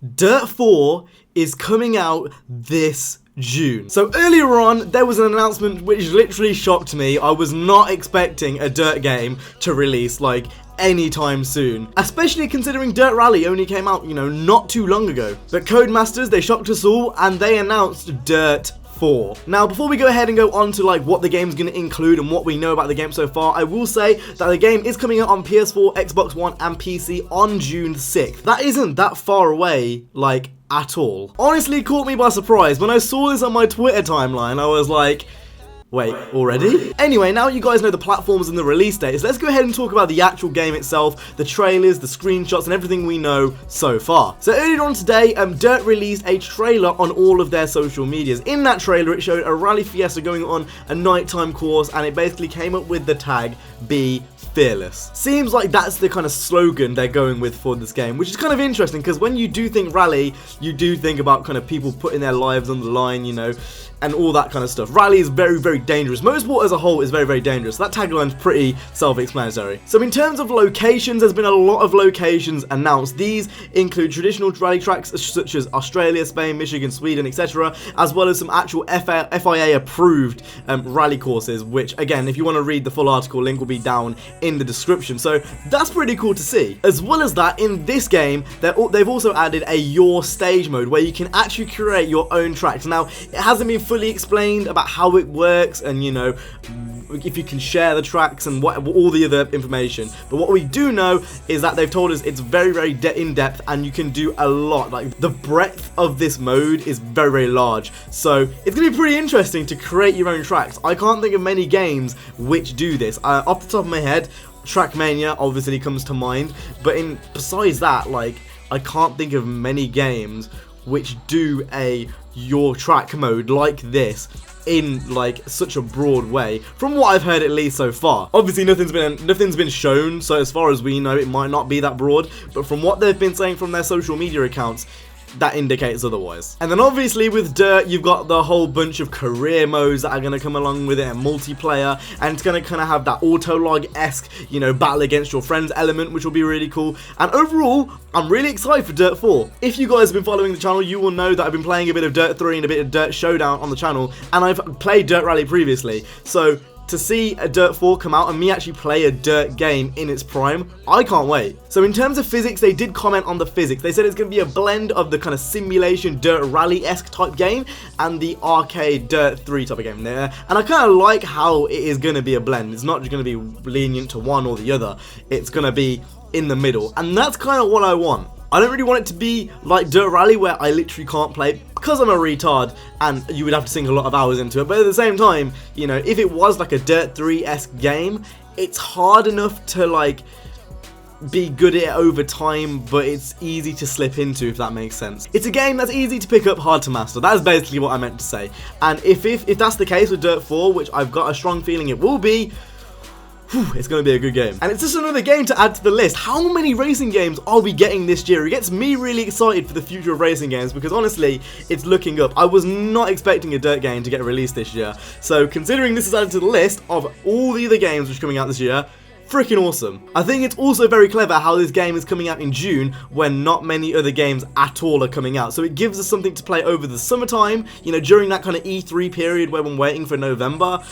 DiRT 4 is coming out this June. So earlier on, there was an announcement which literally shocked me. I was not expecting a DiRT game to release, like, anytime soon, especially considering DiRT Rally only came out, not too long ago. But Codemasters, they shocked us all, and they announced DiRT 4. Now, before we go ahead and go on to like what the game's going to include and what we know about the game so far, I will say that the game is coming out on PS4, Xbox One, and PC on June 6th. That isn't that far away, like, at all. Honestly, it caught me by surprise. When I saw this on my Twitter timeline, I was like, wait, already? Anyway, now you guys know the platforms and the release dates, let's go ahead and talk about the actual game itself, the trailers, the screenshots, and everything we know so far. So earlier on today, DiRT released a trailer on all of their social medias. In that trailer, it showed a rally fiesta going on a nighttime course, and it basically came up with the tag, "Be Fearless." Seems like that's the kind of slogan they're going with for this game, which is kind of interesting, because when you do think rally, you do think about kind of people putting their lives on the line, and all that kind of stuff. Rally is very, very dangerous. Motorsport as a whole is very, very dangerous. That tagline's pretty self-explanatory. So in terms of locations, there's been a lot of locations announced. These include traditional rally tracks such as Australia, Spain, Michigan, Sweden, etc., as well as some actual FIA approved rally courses, which again, if you want to read the full article, link will be down in the description. So that's pretty cool to see. As well as that, in this game, they've also added a Your Stage mode where you can actually create your own tracks. Now, it hasn't been fully explained about how it works and if you can share the tracks and all the other information, but what we do know is that they've told us it's very, very in-depth and you can do a lot. Like, the breadth of this mode is very, very large, so it's gonna be pretty interesting to create your own tracks. I can't think of many games which do this. Off the top of my head, Trackmania obviously comes to mind, but besides that, like, I can't think of many games which do a Your Track mode like this in like such a broad way, from what I've heard at least so far. Obviously nothing's been shown, so as far as we know it might not be that broad, but from what they've been saying from their social media accounts, that indicates otherwise. And then obviously with DiRT, you've got the whole bunch of career modes that are going to come along with it, and multiplayer, and it's going to kind of have that autolog-esque, battle against your friends element, which will be really cool. And overall, I'm really excited for DiRT 4. If you guys have been following the channel, you will know that I've been playing a bit of DiRT 3 and a bit of DiRT Showdown on the channel, and I've played DiRT Rally previously, so to see a DiRT 4 come out and me actually play a DiRT game in its prime, I can't wait. So in terms of physics, they did comment on the physics. They said it's going to be a blend of the kind of simulation DiRT Rally-esque type game and the arcade DiRT 3 type of game there. And I kind of like how it is going to be a blend. It's not just going to be lenient to one or the other. It's going to be in the middle. And that's kind of what I want. I don't really want it to be like DiRT Rally where I literally can't play because I'm a retard and you would have to sink a lot of hours into it. But at the same time, if it was like a DiRT 3-esque game, it's hard enough to like be good at it over time, but it's easy to slip into, if that makes sense. It's a game that's easy to pick up, hard to master. That's basically what I meant to say. And if that's the case with DiRT 4, which I've got a strong feeling it will be, it's going to be a good game. And it's just another game to add to the list. How many racing games are we getting this year? It gets me really excited for the future of racing games, because honestly, it's looking up. I was not expecting a DiRT game to get released this year. So considering this is added to the list of all the other games which are coming out this year, freaking awesome. I think it's also very clever how this game is coming out in June when not many other games at all are coming out. So it gives us something to play over the summertime, during that kind of E3 period where we're waiting for November.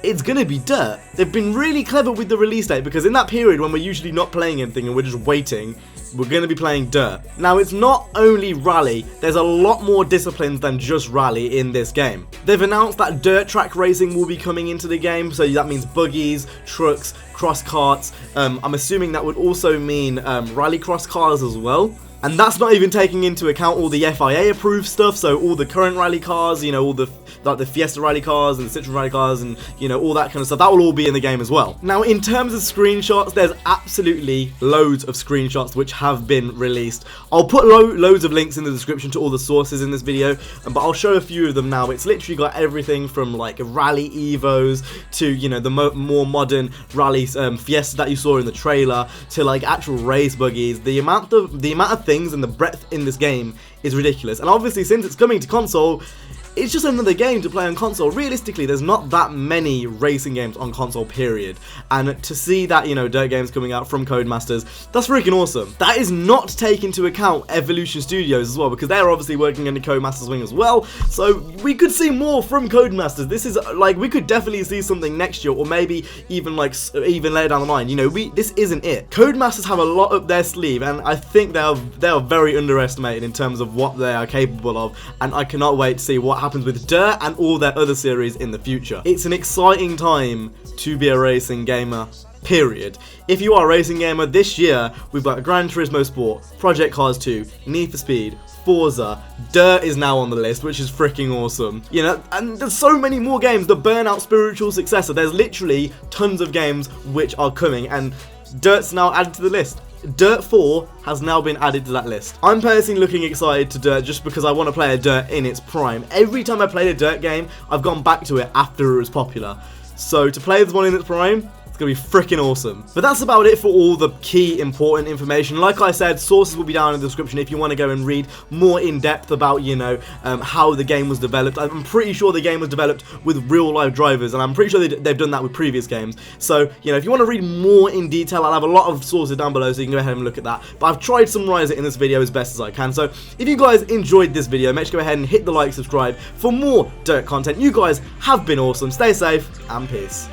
It's gonna be DiRT. They've been really clever with the release date, because in that period when we're usually not playing anything and we're just waiting, we're gonna be playing DiRT. Now, it's not only rally, there's a lot more disciplines than just rally in this game. They've announced that dirt track racing will be coming into the game, so that means buggies, trucks, cross carts. I'm assuming that would also mean rallycross cars as well. And that's not even taking into account all the FIA approved stuff, so all the current rally cars, all the Fiesta rally cars and the Citroen rally cars and, all that kind of stuff. That will all be in the game as well. Now, in terms of screenshots, there's absolutely loads of screenshots which have been released. I'll put loads of links in the description to all the sources in this video, but I'll show a few of them now. It's literally got everything from like rally evos to, the more modern rally Fiesta that you saw in the trailer to like actual race buggies. The amount of things and the breadth in this game is ridiculous. And obviously, since it's coming to console, it's just another game to play on console. Realistically, there's not that many racing games on console, period. And to see that, you know, dirt games coming out from Codemasters, that's freaking awesome. That is not taking into account Evolution Studios as well, because they're obviously working under Codemasters wing as well. So we could see more from Codemasters. This is like, we could definitely see something next year, or maybe even like even later down the line. You know, this isn't it. Codemasters have a lot up their sleeve, and I think they are very underestimated in terms of what they are capable of, and I cannot wait to see what happens with Dirt and all their other series in the future. It's an exciting time to be a racing gamer, period. If you are a racing gamer, this year we've got Gran Turismo Sport, Project Cars 2, Need for Speed, Forza, Dirt is now on the list, which is freaking awesome. You know, and there's so many more games. The Burnout spiritual successor. There's literally tons of games which are coming, and Dirt's now added to the list. Dirt 4 has now been added to that list. I'm personally looking excited to Dirt just because I want to play a Dirt in its prime. Every time I played a Dirt game, I've gone back to it after it was popular. So to play this one in its prime, it's going to be freaking awesome. But that's about it for all the key important information. Like I said, sources will be down in the description if you want to go and read more in depth about, you know, how the game was developed. I'm pretty sure the game was developed with real life drivers, and I'm pretty sure they've done that with previous games. So, you know, if you want to read more in detail, I'll have a lot of sources down below so you can go ahead and look at that. But I've tried to summarize it in this video as best as I can. So if you guys enjoyed this video, make sure to go ahead and hit the like, subscribe for more Dirt content. You guys have been awesome. Stay safe and peace.